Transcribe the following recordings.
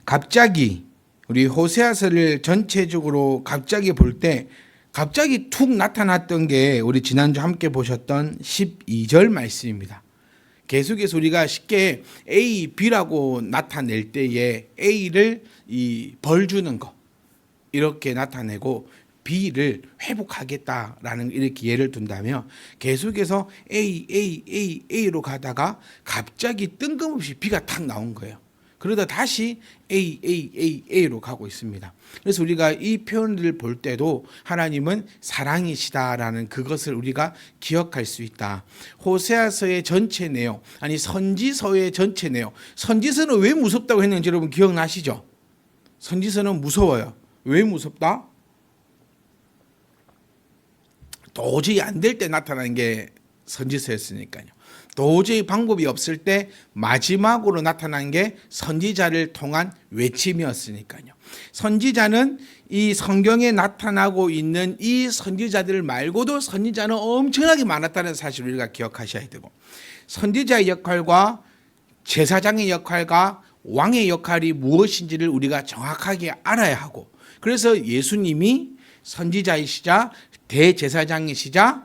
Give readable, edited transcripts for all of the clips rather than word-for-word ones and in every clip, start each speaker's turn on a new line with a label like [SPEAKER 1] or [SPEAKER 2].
[SPEAKER 1] 갑자기 우리 호세아서를 전체적으로 갑자기 볼 때 갑자기 툭 나타났던 게 우리 지난주 함께 보셨던 12절 말씀입니다. 계속해서 우리가 쉽게 A, B라고 나타낼 때에 A를 벌 주는 거 이렇게 나타내고 B를 회복하겠다라는 이렇게 예를 둔다면 계속해서 A로 가다가 갑자기 뜬금없이 B가 탁 나온 거예요. 그러다 다시 A로 가고 있습니다. 그래서 우리가 이 표현을 볼 때도 하나님은 사랑이시다라는 그것을 우리가 기억할 수 있다. 호세아서의 전체 내용, 아니 선지서의 전체 내용. 선지서는 왜 무섭다고 했는지 여러분 기억나시죠? 선지서는 무서워요. 왜 무섭다? 도저히 안 될 때 나타나는 게 선지서였으니까요. 도저히 방법이 없을 때 마지막으로 나타난 게 선지자를 통한 외침이었으니까요. 선지자는 이 성경에 나타나고 있는 이 선지자들 말고도 선지자는 엄청나게 많았다는 사실을 우리가 기억하셔야 되고, 선지자의 역할과 제사장의 역할과 왕의 역할이 무엇인지를 우리가 정확하게 알아야 하고, 그래서 예수님이 선지자이시자 대제사장이시자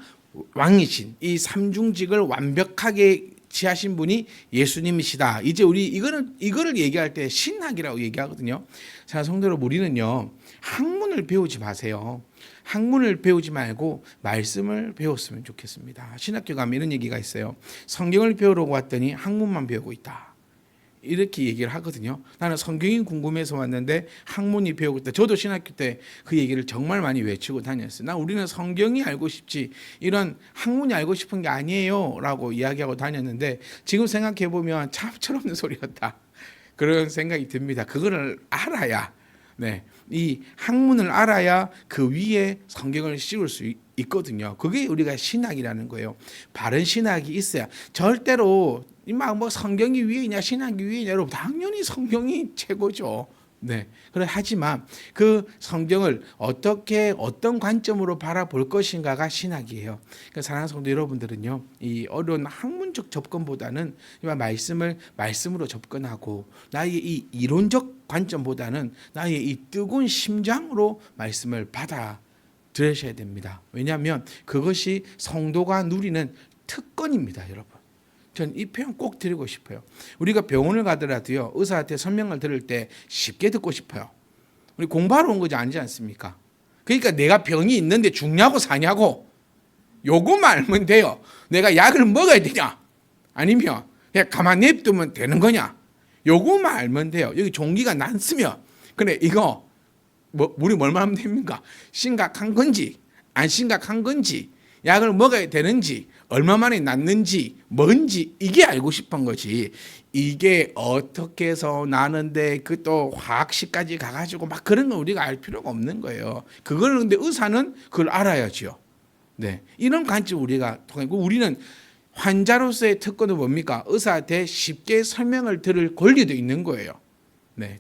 [SPEAKER 1] 왕이신 이 삼중직을 완벽하게 취하신 분이 예수님이시다. 이제 우리 이거를 얘기할 때 신학이라고 얘기하거든요. 자, 성도 여러분, 우리는요 학문을 배우지 마세요. 학문을 배우지 말고 말씀을 배웠으면 좋겠습니다. 신학교 가면 이런 얘기가 있어요. 성경을 배우려고 왔더니 학문만 배우고 있다. 이렇게 얘기를 하거든요. 나는 성경이 궁금해서 왔는데 학문이 배우고 있다. 저도 신학교 때 그 얘기를 정말 많이 외치고 다녔어요. 우리는 성경이 알고 싶지 이런 학문이 알고 싶은 게 아니에요 라고 이야기하고 다녔는데, 지금 생각해 보면 참 철없는 소리였다 그런 생각이 듭니다. 그거를 알아야, 이 학문을 알아야 그 위에 성경을 씌울 수 있거든요. 그게 우리가 신학이라는 거예요. 바른 신학이 있어야. 절대로 뭐 성경이 위에 있냐 신학이 위에 있냐, 여러분 당연히 성경이 최고죠. 그래 하지만 그 성경을 어떤 관점으로 바라볼 것인가가 신학이에요. 그러니까 사랑하는 성도 여러분들은요, 이 어려운 학문적 접근보다는 말씀으로 접근하고, 나의 이 이론적 관점보다는 나의 이 뜨거운 심장으로 말씀을 받아 들으셔야 됩니다. 왜냐하면 그것이 성도가 누리는 특권입니다, 여러분. 전 이 표현 꼭 드리고 싶어요. 우리가 병원을 가더라도요, 의사한테 설명을 들을 때 쉽게 듣고 싶어요. 우리 공부하러 온 거지 아니지 않습니까? 그러니까 내가 병이 있는데 죽냐고 사냐고 요거만 알면 돼요. 내가 약을 먹어야 되냐 아니면 그냥 가만히 냅두면 되는 거냐, 요거만 알면 돼요. 여기 종기가 났으면 그래 이거 우리 뭘만 하면 됩니까? 심각한 건지 안 심각한 건지, 약을 먹어야 되는지, 얼마 만에 낫는지, 뭔지 이게 알고 싶은 거지. 이게 어떻게 해서 나는데 그 또 화학식까지 가가지고 막 그런 거 우리가 알 필요가 없는 거예요. 그걸 근데 의사는 그걸 알아야죠. 이런 관점 우리가 통하고, 우리는 환자로서의 특권은 뭡니까? 의사한테 쉽게 설명을 들을 권리도 있는 거예요.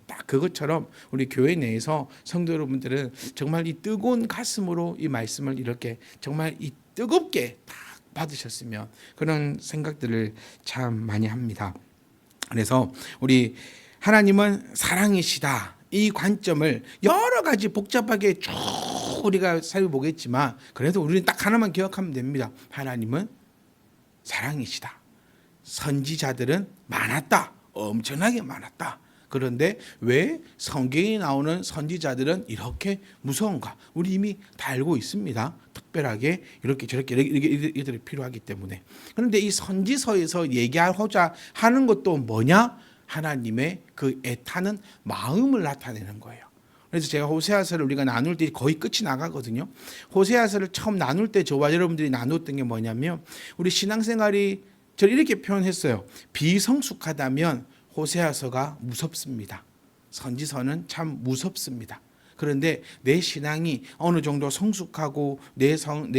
[SPEAKER 1] 딱 그것처럼 우리 교회 내에서 성도 여러분들은 정말 이 뜨거운 가슴으로 이 말씀을 이렇게 정말 이 뜨겁게 딱 받으셨으면, 그런 생각들을 참 많이 합니다. 그래서 우리 하나님은 사랑이시다, 이 관점을 여러 가지 복잡하게 쭉 우리가 살펴보겠지만, 그래도 우리는 딱 하나만 기억하면 됩니다. 하나님은 사랑이시다. 선지자들은 많았다, 엄청나게 많았다. 그런데 왜 성경에 나오는 선지자들은 이렇게 무서운가? 우리 이미 다 알고 있습니다. 특별하게 이렇게 저렇게 이들이 필요하기 때문에. 그런데 이 선지서에서 얘기하고자 하는 것도 뭐냐? 하나님의 그 애타는 마음을 나타내는 거예요. 그래서 제가 호세아서를 우리가 나눌 때 거의 끝이 나가거든요. 호세아서를 처음 나눌 때 저와 여러분들이 나눴던 게 뭐냐면, 우리 신앙생활이 저를 이렇게 표현했어요. 비성숙하다면 호세아서가 무섭습니다. 선지서는 참 무섭습니다. 그런데 내 신앙이 어느 정도 성숙하고 내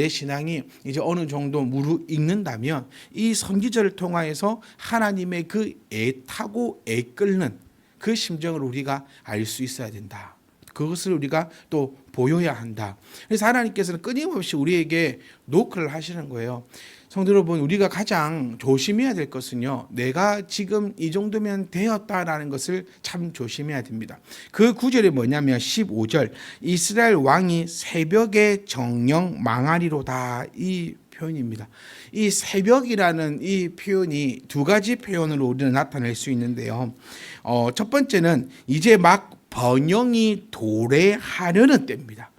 [SPEAKER 1] 신앙이 이제 어느 정도 무르익는다면 이 선지자를 통하여서 하나님의 그 애타고 애끓는 그 심정을 우리가 알 수 있어야 된다. 그것을 우리가 또 보여야 한다. 그래서 하나님께서는 끊임없이 우리에게 노크를 하시는 거예요. 성도 여러분, 우리가 가장 조심해야 될 것은요, 내가 지금 이 정도면 되었다라는 것을 참 조심해야 됩니다. 그 구절이 뭐냐면 15절, 이스라엘 왕이 새벽에 정령 망하리로다, 이 표현입니다. 이 새벽이라는 이 표현이 두 가지 표현으로 우리는 나타낼 수 있는데요. 첫 번째는 이제 막 번영이 도래하려는 때입니다.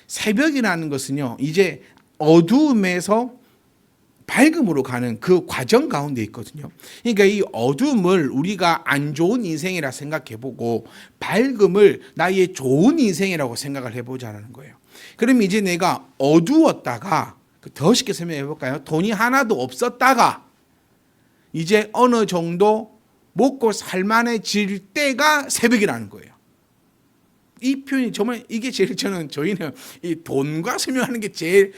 [SPEAKER 1] 새벽이라는 것은요, 이제 어두움에서 밝음으로 가는 그 과정 가운데 있거든요. 그러니까 이 어둠을 우리가 안 좋은 인생이라 생각해보고 밝음을 나의 좋은 인생이라고 생각을 해보자는 거예요. 그럼 이제 내가 어두웠다가, 더 쉽게 설명해 볼까요? 돈이 하나도 없었다가 이제 어느 정도 먹고 살만해질 때가 새벽이라는 거예요. 이 표현이 정말 이게 제일 저희는 이 돈과 설명하는 게 제일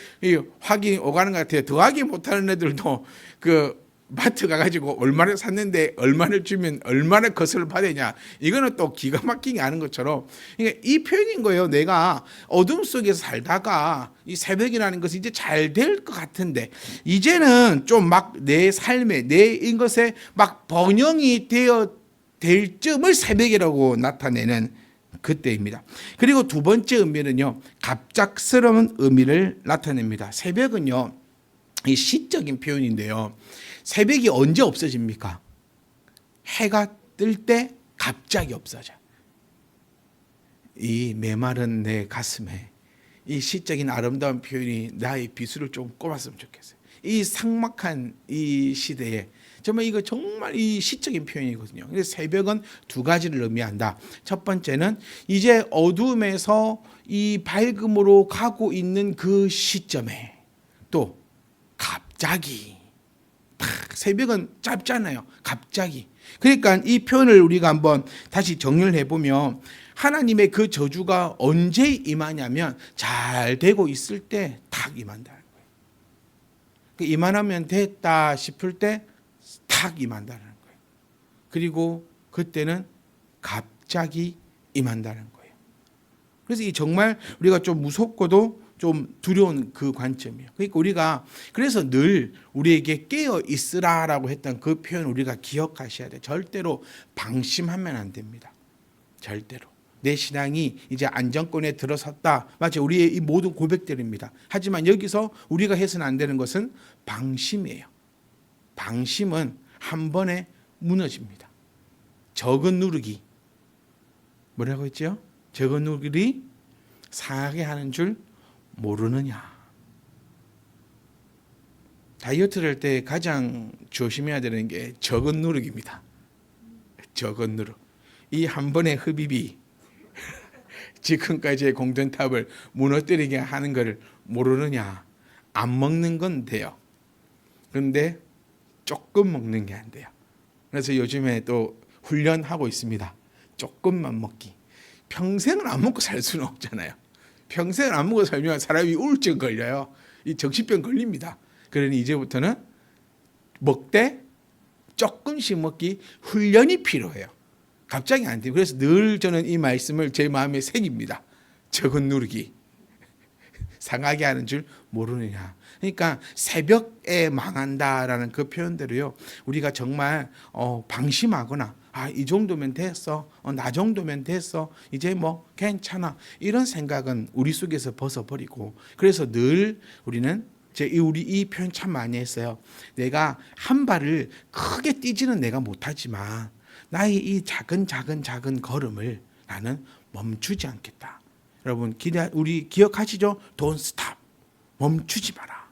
[SPEAKER 1] 확인이 오가는 것 같아요. 더하기 못하는 애들도 그 마트 가가지고 얼마를 샀는데 얼마를 주면 얼마나 것을 받느냐, 이거는 또 기가 막히게 아는 것처럼, 그러니까 이 표현인 거예요. 내가 어둠 속에서 살다가 이 새벽이라는 것이 이제 잘 될 것 같은데 이제는 좀 막 내 삶에 내 인것에 막 번영이 되어 될 쯤을 새벽이라고 나타내는 그때입니다. 그리고 두 번째 의미는요, 갑작스러운 의미를 나타냅니다. 새벽은요, 이 시적인 표현인데요, 새벽이 언제 없어집니까? 해가 뜰 때 갑자기 없어져. 이 메마른 내 가슴에 이 시적인 아름다운 표현이 나의 비수를 좀 꼽았으면 좋겠어요. 이 삭막한 이 시대에 정말 이거 정말 이 시적인 표현이거든요. 그래서 새벽은 두 가지를 의미한다. 첫 번째는 이제 어둠에서 이 밝음으로 가고 있는 그 시점에 또 갑자기, 새벽은 짧잖아요. 갑자기. 그러니까 이 표현을 우리가 한번 다시 정리를 해보면 하나님의 그 저주가 언제 임하냐면 잘 되고 있을 때 탁 임한다는 거예요. 임하면 됐다 싶을 때 탁 임한다는 거예요. 그리고 그때는 갑자기 임한다는 거예요. 그래서 이 정말 우리가 좀 무섭고도 좀 두려운 그 관점이에요. 그러니까 우리가 그래서 늘 우리에게 깨어 있으라라고 했던 그 표현 우리가 기억하셔야 돼요. 절대로 방심하면 안 됩니다. 절대로. 내 신앙이 이제 안정권에 들어섰다. 맞아요. 우리의 이 모든 고백들입니다. 하지만 여기서 우리가 해서는 안 되는 것은 방심이에요. 방심은 한 번에 무너집니다. 적은 누르기. 뭐라고 했죠? 적은 누르기 상하게 하는 줄 모르느냐. 다이어트를 할 때 가장 조심해야 되는 게 적은 누르기입니다. 적은 누르. 이 한 번의 흡입이 지금까지의 공든탑을 무너뜨리게 하는 것을 모르느냐. 안 먹는 건 돼요. 그런데 조금 먹는 게 안 돼요. 그래서 요즘에 또 훈련하고 있습니다. 조금만 먹기. 평생을 안 먹고 살 수는 없잖아요. 평생을 안 먹고 살면 사람이 우울증 걸려요. 이 정신병 걸립니다. 그러니 이제부터는 먹되 조금씩 먹기 훈련이 필요해요. 갑자기 안 돼요. 그래서 늘 저는 이 말씀을 제 마음에 새깁니다. 적은 누르기. 상하게 하는 줄 모르느냐. 그러니까 새벽에 망한다라는 그 표현대로요. 우리가 정말 방심하거나 이 정도면 됐어. 나 정도면 됐어. 이제 뭐 괜찮아. 이런 생각은 우리 속에서 벗어버리고, 그래서 늘 우리는 우리 이 표현 참 많이 했어요. 내가 한 발을 크게 뛰지는 내가 못하지만 나의 이 작은 걸음을 나는 멈추지 않겠다. 여러분 우리 기억하시죠? Don't stop. 멈추지 마라.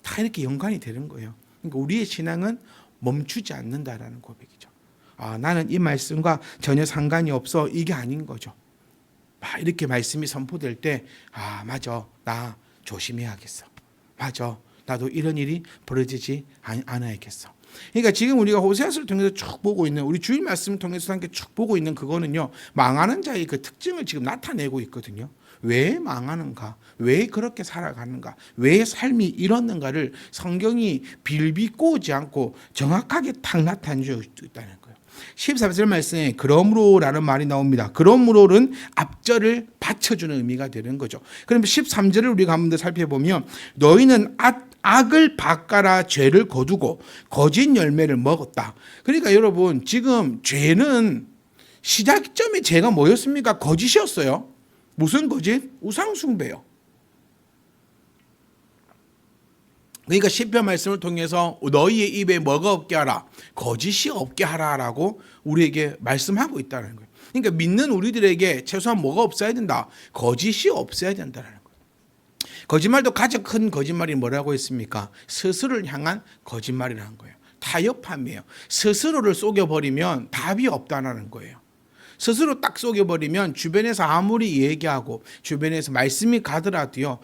[SPEAKER 1] 다 이렇게 연관이 되는 거예요. 그러니까 우리의 신앙은 멈추지 않는다라는 고백이죠. 나는 이 말씀과 전혀 상관이 없어. 이게 아닌 거죠. 이렇게 말씀이 선포될 때 맞아. 나 조심해야겠어. 맞아. 나도 이런 일이 벌어지지 않아야겠어. 그러니까 지금 우리가 호세아서를 통해서 쭉 보고 있는, 우리 주일 말씀을 통해서 함께 쭉 보고 있는 그거는요, 망하는 자의 그 특징을 지금 나타내고 있거든요. 왜 망하는가? 왜 그렇게 살아가는가? 왜 삶이 이렇는가를 성경이 빌비 꼬지 않고 정확하게 탁 나타내 주고 있다는 거예요. 13절 말씀에 그러므로라는 말이 나옵니다. 그러므로는 앞절을 받쳐주는 의미가 되는 거죠. 그럼 13절을 우리가 한 번 더 살펴보면 너희는 악을 바꿔라 죄를 거두고 거짓 열매를 먹었다. 그러니까 여러분 지금 죄는 시작점이 죄가 뭐였습니까? 거짓이었어요. 무슨 거짓? 우상숭배요. 그러니까 시편 말씀을 통해서 너희의 입에 뭐가 없게 하라? 거짓이 없게 하라라고 우리에게 말씀하고 있다는 거예요. 그러니까 믿는 우리들에게 최소한 뭐가 없어야 된다? 거짓이 없어야 된다는 거예요. 거짓말도 가장 큰 거짓말이 뭐라고 했습니까? 스스로를 향한 거짓말이라는 거예요. 타협함이에요. 스스로를 속여버리면 답이 없다는 거예요. 스스로 딱 속여버리면 주변에서 아무리 얘기하고 주변에서 말씀이 가더라도요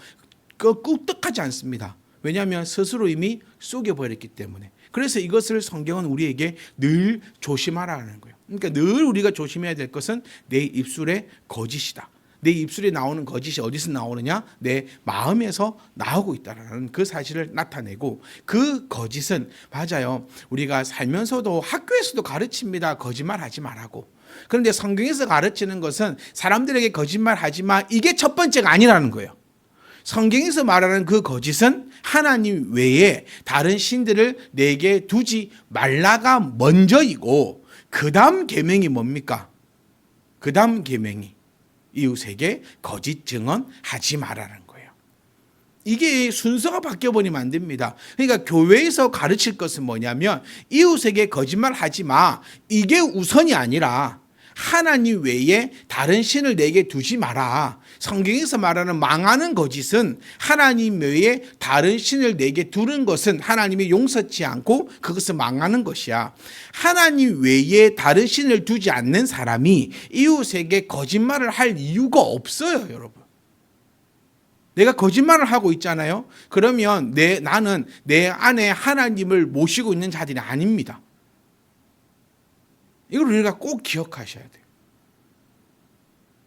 [SPEAKER 1] 꿀떡하지 않습니다. 왜냐하면 스스로 이미 속여버렸기 때문에. 그래서 이것을 성경은 우리에게 늘 조심하라는 거예요. 그러니까 늘 우리가 조심해야 될 것은 내 입술의 거짓이다. 내 입술에 나오는 거짓이 어디서 나오느냐? 내 마음에서 나오고 있다는 그 사실을 나타내고, 그 거짓은 맞아요. 우리가 살면서도 학교에서도 가르칩니다. 거짓말하지 말라고. 그런데 성경에서 가르치는 것은 사람들에게 거짓말하지 마. 이게 첫 번째가 아니라는 거예요. 성경에서 말하는 그 거짓은 하나님 외에 다른 신들을 내게 두지 말라가 먼저이고, 그 다음 계명이 뭡니까? 그 다음 계명이 이웃에게 거짓 증언하지 말라는 거예요. 이게 순서가 바뀌어버리면 안 됩니다. 그러니까 교회에서 가르칠 것은 뭐냐면 이웃에게 거짓말하지 마. 이게 우선이 아니라 하나님 외에 다른 신을 내게 두지 마라. 성경에서 말하는 망하는 거짓은 하나님 외에 다른 신을 내게 두는 것은 하나님이 용서치 않고 그것은 망하는 것이야. 하나님 외에 다른 신을 두지 않는 사람이 이웃에게 거짓말을 할 이유가 없어요, 여러분. 내가 거짓말을 하고 있잖아요. 그러면 나는 내 안에 하나님을 모시고 있는 자들이 아닙니다. 이걸 우리가 꼭 기억하셔야 돼요.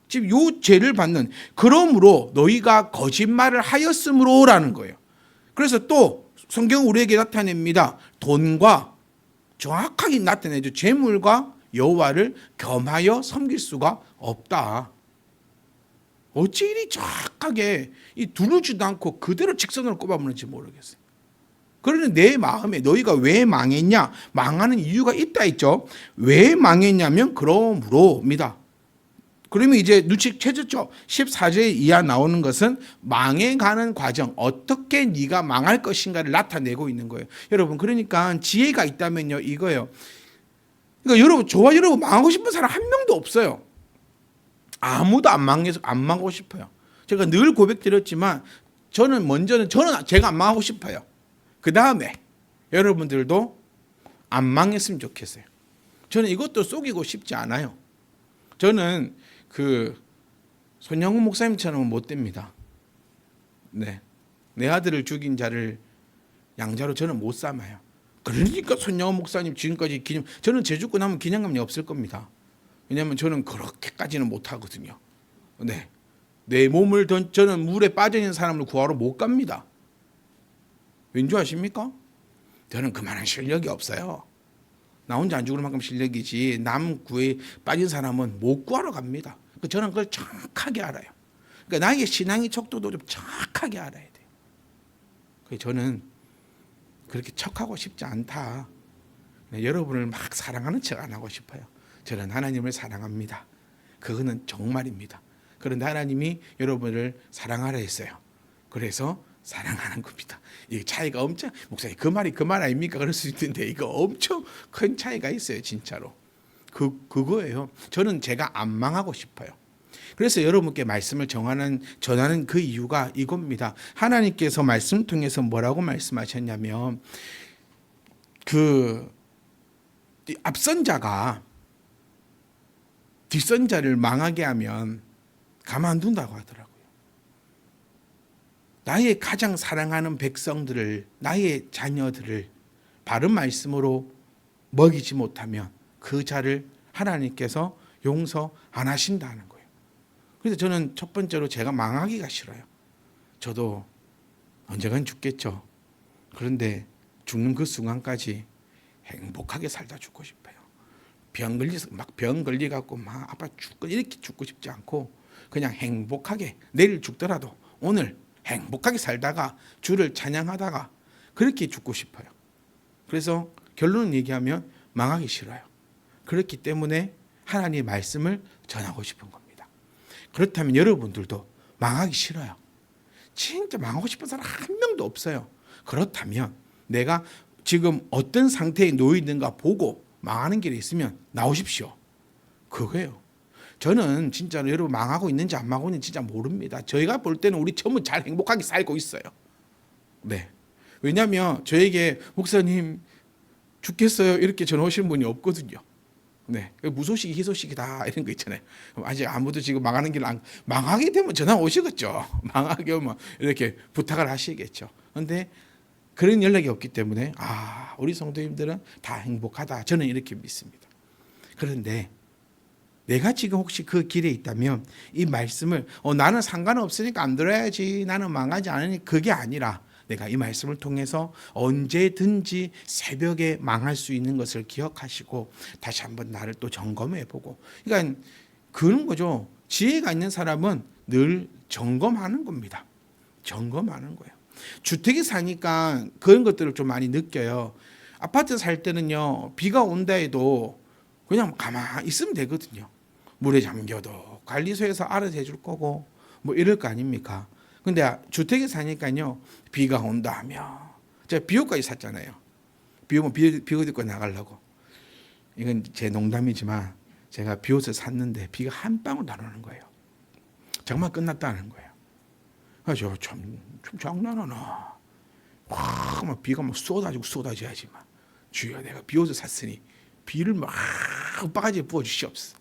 [SPEAKER 1] 지금 요 죄를 받는, 그러므로 너희가 거짓말을 하였으므로라는 거예요. 그래서 또 성경은 우리에게 나타냅니다. 돈과 정확하게 나타내죠. 재물과 여호와를 겸하여 섬길 수가 없다. 어찌 이리 정확하게 두루지도 않고 그대로 직선으로 꼽아보는지 모르겠어요. 그러는 내 마음에 너희가 왜 망했냐? 망하는 이유가 있다 했죠. 왜 망했냐면 그러므로입니다. 그러면 이제 눈치채졌죠. 14절 이하 나오는 것은 망해가는 과정, 어떻게 네가 망할 것인가를 나타내고 있는 거예요. 여러분, 그러니까 지혜가 있다면요, 이거예요. 그러니까 여러분, 저와 여러분 망하고 싶은 사람 한 명도 없어요. 아무도 안 망하고 싶어요. 제가 늘 고백드렸지만 저는 제가 안 망하고 싶어요. 그 다음에 여러분들도 안 망했으면 좋겠어요. 저는 이것도 속이고 싶지 않아요. 저는 손영훈 목사님처럼은 못 됩니다. 네, 내 아들을 죽인 자를 양자로 저는 못 삼아요. 그러니까 손영훈 목사님 지금까지 저는 죄 죽고 나면 기념감이 없을 겁니다. 왜냐하면 저는 그렇게까지는 못 하거든요. 네, 내 몸을 저는 물에 빠져 있는 사람을 구하러 못 갑니다. 왠지 아십니까? 저는 그만한 실력이 없어요. 나 혼자 안 죽을 만큼 실력이지 남 구에 빠진 사람은 못 구하러 갑니다. 저는 그걸 정확하게 알아요. 그러니까 나의 신앙의 척도도 좀 정확하게 알아야 돼요. 그래서 저는 그렇게 척하고 싶지 않다. 여러분을 막 사랑하는 척 안 하고 싶어요. 저는 하나님을 사랑합니다. 그거는 정말입니다. 그런데 하나님이 여러분을 사랑하라 했어요. 그래서 사랑하는 겁니다. 이 차이가 엄청, 목사님 그 말 아닙니까? 그럴 수 있는데 이거 엄청 큰 차이가 있어요, 진짜로. 그거예요. 저는 제가 안 망하고 싶어요. 그래서 여러분께 말씀을 전하는 그 이유가 이겁니다. 하나님께서 말씀 통해서 뭐라고 말씀하셨냐면 앞선 자가 뒷선 자를 망하게 하면 가만둔다고 하더라고요. 나의 가장 사랑하는 백성들을, 나의 자녀들을 바른 말씀으로 먹이지 못하면 그 자를 하나님께서 용서 안 하신다는 거예요. 그래서 저는 첫 번째로 제가 망하기가 싫어요. 저도 언젠간 죽겠죠. 그런데 죽는 그 순간까지 행복하게 살다 죽고 싶어요. 병 걸리갖고 막 아파 죽고 이렇게 죽고 싶지 않고 그냥 행복하게 내일 죽더라도 오늘 행복하게 살다가 주를 찬양하다가 그렇게 죽고 싶어요. 그래서 결론을 얘기하면 망하기 싫어요. 그렇기 때문에 하나님의 말씀을 전하고 싶은 겁니다. 그렇다면 여러분들도 망하기 싫어요. 진짜 망하고 싶은 사람 한 명도 없어요. 그렇다면 내가 지금 어떤 상태에 놓여 있는가 보고 망하는 길에 있으면 나오십시오. 그거예요. 저는 진짜로 여러분 망하고 있는지 안 망하고 있는지 진짜 모릅니다. 저희가 볼 때는 우리 전부 잘 행복하게 살고 있어요. 네. 왜냐하면 저에게 목사님 죽겠어요 이렇게 전화 오시는 분이 없거든요. 네, 무소식이 희소식이다 이런 거 있잖아요. 아직 아무도 지금 망하는 길 안 망하게 되면 전화 오시겠죠. 망하게 되면 이렇게 부탁을 하시겠죠. 그런데 그런 연락이 없기 때문에 우리 성도님들은 다 행복하다. 저는 이렇게 믿습니다. 그런데 내가 지금 혹시 그 길에 있다면 이 말씀을 나는 상관없으니까 안 들어야지. 나는 망하지 않으니 그게 아니라 내가 이 말씀을 통해서 언제든지 새벽에 망할 수 있는 것을 기억하시고 다시 한번 나를 또 점검해 보고 그러니까 그런 거죠. 지혜가 있는 사람은 늘 점검하는 겁니다. 점검하는 거예요. 주택에 사니까 그런 것들을 좀 많이 느껴요. 아파트 살 때는요. 비가 온다 해도 그냥 가만히 있으면 되거든요. 물에 잠겨도 관리소에서 알아서 해줄 거고 뭐 이럴 거 아닙니까? 근데 주택에 사니까요. 비가 온다 하면 제가 비옷까지 샀잖아요. 비 오면 비옷 입고 나가려고. 이건 제 농담이지만 제가 비옷을 샀는데 비가 한 방울도 안 오는 거예요. 정말 끝났다는 거예요. 그래서 참 장난하나. 막 비가 막 쏟아져야지만 주여 내가 비옷을 샀으니 비를 막 바가지에 부어주시옵소서.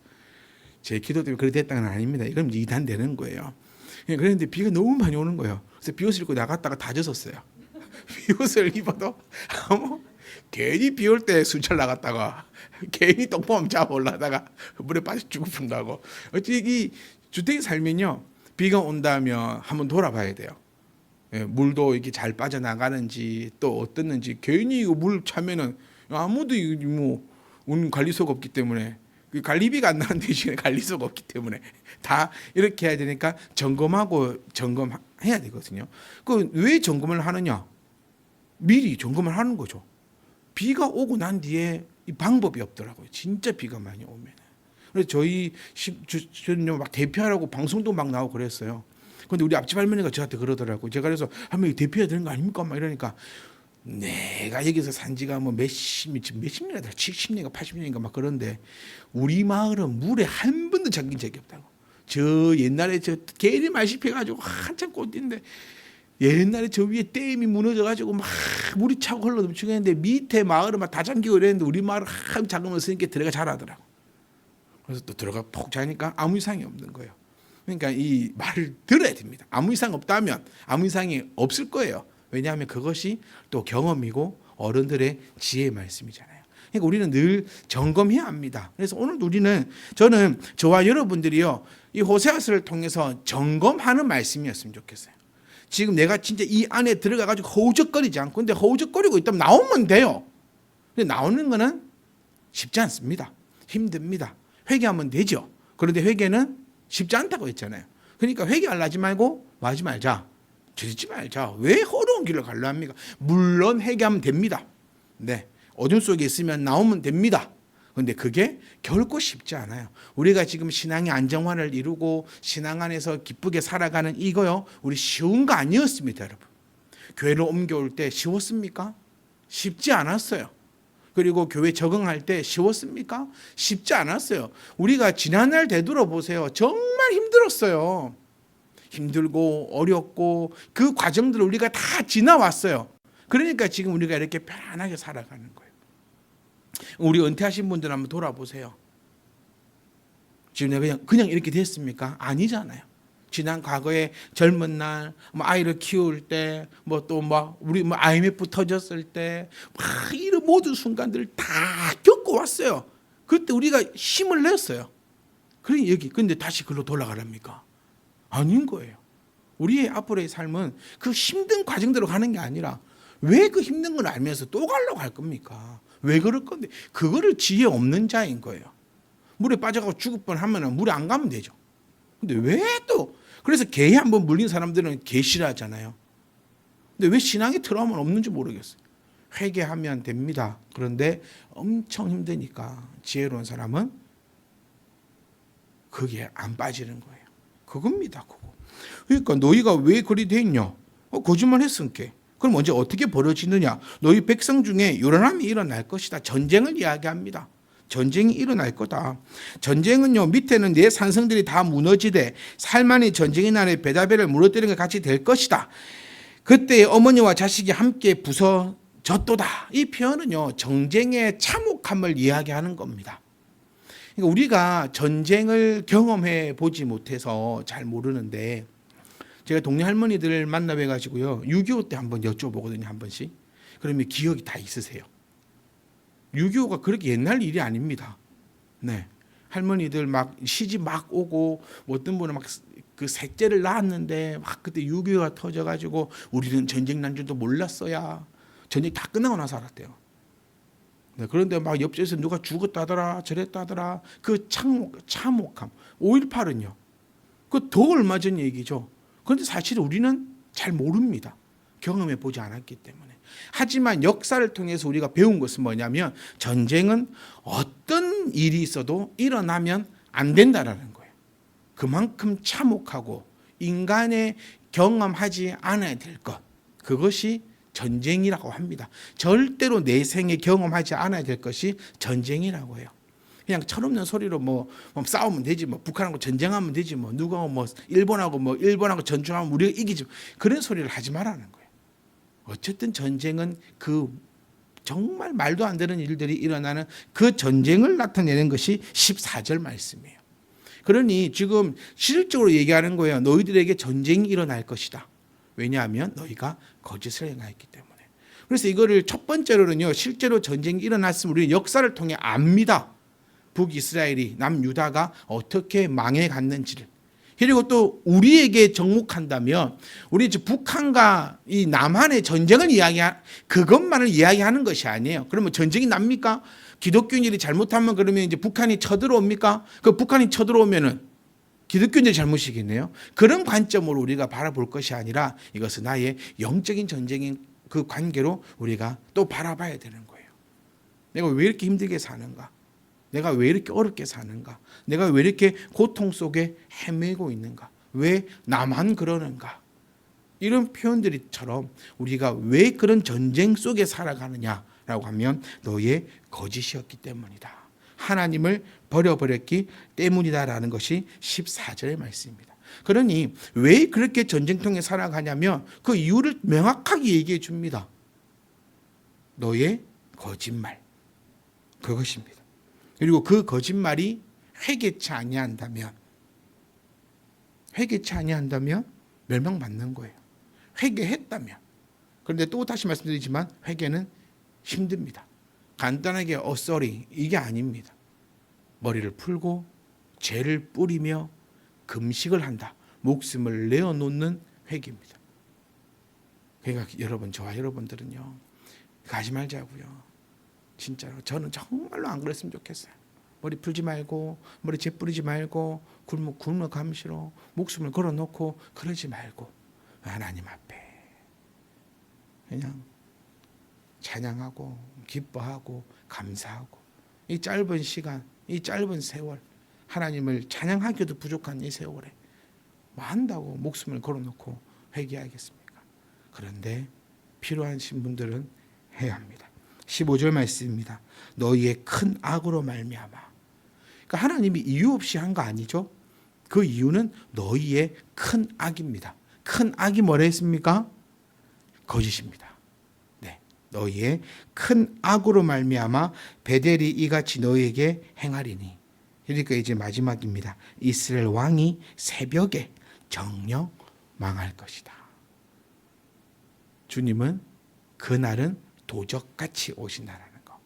[SPEAKER 1] 제 기도 때문에 그렇게 됐다는 건 아닙니다. 이건 이단되는 거예요. 그런데 비가 너무 많이 오는 거예요. 그래서 비옷을 입고 나갔다가 다 젖었어요. 비옷을 입어도 괜히 비 올 때 순찰 나갔다가 괜히 똥범 잡아 올라다가 물에 빠져 죽는다고. 어찌 주택에 살면요. 비가 온다면 한번 돌아봐야 돼요. 물도 이렇게 잘 빠져나가는지 또 어떻는지 괜히 이거 물 차면은 아무도 뭐 관리소가 없기 때문에 관리비가 안 나는 대신에 관리소가 없기 때문에 다 이렇게 해야 되니까 점검해야 되거든요. 그 왜 점검을 하느냐? 미리 점검을 하는 거죠. 비가 오고 난 뒤에 이 방법이 없더라고요. 진짜 비가 많이 오면. 그래서 저는 막 대피하라고 방송도 막 나오고 그랬어요. 근데 우리 앞집 할머니가 저한테 그러더라고요. 제가 그래서 할머니 대피해야 되는 거 아닙니까? 막 이러니까 내가 여기서 산 지가 뭐 몇십 년이다. 70년인가 80년인가 막 그런데 우리 마을은 물에 한 번도 잠긴 적이 없다고. 저 옛날에 저 개리 말씨 해가지고 한참 꽃인데 옛날에 저 위에 댐이 무너져가지고 막 물이 차고 흘러 넘치고 했는데 밑에 마을은 막 다 잠기고 이랬는데 우리 마을은 한 잠그면 쓰니까 들어가 잘하더라고. 그래서 또 들어가 푹 자니까 아무 이상이 없는 거예요. 그러니까 이 말을 들어야 됩니다. 아무 이상 없다면 아무 이상이 없을 거예요. 왜냐하면 그것이 또 경험이고 어른들의 지혜의 말씀이잖아요. 그러니까 우리는 늘 점검해야 합니다. 그래서 오늘 저는 저와 여러분들이요 이 호세아서를 통해서 점검하는 말씀이었으면 좋겠어요. 지금 내가 진짜 이 안에 들어가가지고 허우적거리지 않고 근데 허우적거리고 있다면 나오면 돼요. 근데 나오는 거는 쉽지 않습니다. 힘듭니다. 회개하면 되죠. 그런데 회개는 쉽지 않다고 했잖아요. 그러니까 회개하려 하지 말고 하지 말자. 저지지 말자. 왜 어려운 길을 가려 합니까? 물론 회개하면 됩니다. 네, 어둠 속에 있으면 나오면 됩니다. 그런데 그게 결코 쉽지 않아요. 우리가 지금 신앙의 안정화를 이루고 신앙 안에서 기쁘게 살아가는 이거요. 우리 쉬운 거 아니었습니다, 여러분. 교회를 옮겨올 때 쉬웠습니까? 쉽지 않았어요. 그리고 교회 적응할 때 쉬웠습니까? 쉽지 않았어요. 우리가 지난날 되돌아보세요. 정말 힘들었어요. 힘들고 어렵고 그 과정들을 우리가 다 지나왔어요. 그러니까 지금 우리가 이렇게 편안하게 살아가는 거예요. 우리 은퇴하신 분들 한번 돌아보세요. 지금 내가 그냥 이렇게 됐습니까? 아니잖아요. 지난 과거에 젊은 날, 아이를 키울 때, 우리 IMF 터졌을 때, 이런 모든 순간들을 다 겪어왔어요. 그때 우리가 힘을 냈어요. 그러니 근데 다시 글로 돌아가랍니까? 아닌 거예요. 우리의 앞으로의 삶은 그 힘든 과정대로 가는 게 아니라 왜 그 힘든 걸 알면서 또 가려고 할 겁니까? 왜 그럴 건데? 그거를 지혜 없는 자인 거예요. 물에 빠져가고 죽을 뻔하면 물에 안 가면 되죠. 근데 왜 또? 그래서 개에 한번 물린 사람들은 개 싫어하잖아요. 근데 왜 신앙에 트라우마는 없는지 모르겠어요. 회개하면 됩니다. 그런데 엄청 힘드니까 지혜로운 사람은 거기에 안 빠지는 거예요. 그겁니다. 그거. 그러니까 너희가 왜 그리 돼 있냐? 거짓말 했으니까. 그럼 언제 어떻게 벌어지느냐? 너희 백성 중에 요란함이 일어날 것이다. 전쟁을 이야기합니다. 전쟁이 일어날 거다. 전쟁은요, 밑에는 내 산성들이 다 무너지되 살만이 전쟁의 날에 베다벨을 무너뜨리는 것 같이 될 것이다. 그때 어머니와 자식이 함께 부서졌도다. 이 표현은요, 전쟁의 참혹함을 이야기하는 겁니다. 그러니까 우리가 전쟁을 경험해 보지 못해서 잘 모르는데, 제가 동네 할머니들 만나 뵈가지고요, 6.25 때 한번 여쭤보거든요, 한 번씩. 그러면 기억이 다 있으세요. 6.25가 그렇게 옛날 일이 아닙니다. 네. 할머니들 막 시집 막 오고, 어떤 분은 막 그 셋째를 낳았는데 막 그때 6.25가 터져가지고 우리는 전쟁 난 줄도 몰랐어야. 전쟁 다 끝나고 나서 알았대요. 네. 그런데 막 옆집에서 누가 죽었다더라, 저랬다더라. 그 참혹함. 5.18은요. 그 더 얼마 전 얘기죠. 그런데 사실 우리는 잘 모릅니다. 경험해 보지 않았기 때문에. 하지만 역사를 통해서 우리가 배운 것은 뭐냐면 전쟁은 어떤 일이 있어도 일어나면 안 된다라는 거예요. 그만큼 참혹하고 인간의 경험하지 않아야 될 것. 그것이 전쟁이라고 합니다. 절대로 내 생에 경험하지 않아야 될 것이 전쟁이라고 해요. 그냥 철없는 소리로 뭐 싸우면 되지, 뭐 북한하고 전쟁하면 되지, 뭐 누가 일본하고 전쟁하면 우리가 이기지, 그런 소리를 하지 말라는 거예요. 어쨌든 전쟁은 그 정말 말도 안 되는 일들이 일어나는 그 전쟁을 나타내는 것이 14절 말씀이에요. 그러니 지금 실질적으로 얘기하는 거예요. 너희들에게 전쟁이 일어날 것이다. 왜냐하면 너희가 거짓을 행하였기 때문에. 그래서 이거를 첫 번째로는요, 실제로 전쟁이 일어났으면 우리는 역사를 통해 압니다. 북이스라엘이 남유다가 어떻게 망해갔는지를. 그리고 또 우리에게 정목한다면 우리 북한과 이 남한의 전쟁을 그것만을 이야기하는 것이 아니에요. 그러면 전쟁이 납니까? 기독교인들이 잘못하면 그러면 이제 북한이 쳐들어옵니까? 그 북한이 쳐들어오면은 기독교인들의 잘못이겠네요. 그런 관점으로 우리가 바라볼 것이 아니라 이것은 나의 영적인 전쟁인 그 관계로 우리가 또 바라봐야 되는 거예요. 내가 왜 이렇게 힘들게 사는가? 내가 왜 이렇게 어렵게 사는가? 내가 왜 이렇게 고통 속에 헤매고 있는가? 왜 나만 그러는가? 이런 표현들처럼 우리가 왜 그런 전쟁 속에 살아가느냐라고 하면 너의 거짓이었기 때문이다. 하나님을 버려버렸기 때문이다라는 것이 14절의 말씀입니다. 그러니 왜 그렇게 전쟁통에 살아가냐면 그 이유를 명확하게 얘기해 줍니다. 너의 거짓말. 그것입니다. 그리고 그 거짓말이 회개치 아니한다면 멸망받는 거예요. 회개했다면. 그런데 또 다시 말씀드리지만 회개는 힘듭니다. 간단하게 sorry 이게 아닙니다. 머리를 풀고 죄를 뿌리며 금식을 한다. 목숨을 내어놓는 회개입니다. 그러니까 여러분, 저와 여러분들은요, 가지 말자고요. 진짜로 저는 정말로 안 그랬으면 좋겠어요. 머리 풀지 말고, 머리 재 뿌리지 말고, 굶어 감시로 목숨을 걸어놓고 그러지 말고 하나님 앞에 그냥 찬양하고 기뻐하고 감사하고, 이 짧은 시간, 이 짧은 세월, 하나님을 찬양하기도 부족한 이 세월에 뭐 한다고 목숨을 걸어놓고 회개하겠습니까? 그런데 필요하신 분들은 해야 합니다. 15절 말씀입니다. 너희의 큰 악으로 말미암아. 그러니까 하나님이 이유 없이 한 거 아니죠? 그 이유는 너희의 큰 악입니다. 큰 악이 뭐라 했습니까? 거짓입니다. 네, 너희의 큰 악으로 말미암아 베델이 이같이 너희에게 행하리니. 그러니까 이제 마지막입니다. 이스라엘 왕이 새벽에 정령 망할 것이다. 주님은 그날은 도적같이 오신다라는 거.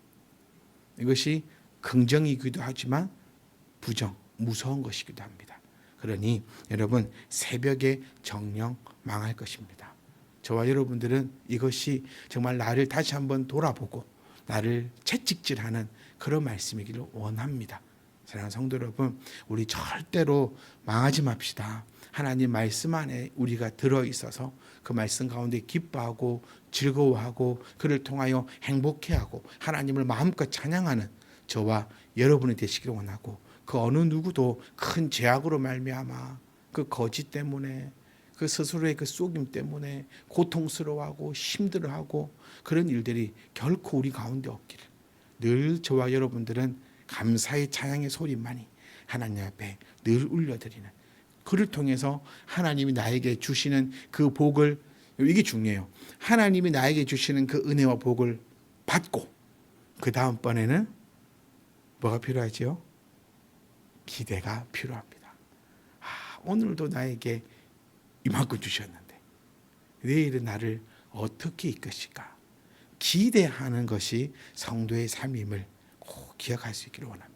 [SPEAKER 1] 이것이 긍정이기도 하지만 무서운 것이기도 합니다. 그러니 여러분 새벽에 정령 망할 것입니다. 저와 여러분들은 이것이 정말 나를 다시 한번 돌아보고 나를 채찍질하는 그런 말씀이기를 원합니다. 사랑하는 성도 여러분, 우리 절대로 망하지 맙시다. 하나님 말씀 안에 우리가 들어있어서 그 말씀 가운데 기뻐하고 즐거워하고 그를 통하여 행복해하고 하나님을 마음껏 찬양하는 저와 여러분이 되시기를 원하고, 그 어느 누구도 큰 죄악으로 말미암아 그 거짓 때문에 그 스스로의 그 속임 때문에 고통스러워하고 힘들어하고 그런 일들이 결코 우리 가운데 없기를, 늘 저와 여러분들은 감사의 찬양의 소리만이 하나님 앞에 늘 울려드리는, 그를 통해서 하나님이 나에게 주시는 그 복을, 이게 중요해요. 하나님이 나에게 주시는 그 은혜와 복을 받고 그 다음번에는 뭐가 필요하지요? 기대가 필요합니다. 오늘도 나에게 이만큼 주셨는데 내일은 나를 어떻게 이끄실까? 기대하는 것이 성도의 삶임을 꼭 기억할 수 있기를 원합니다.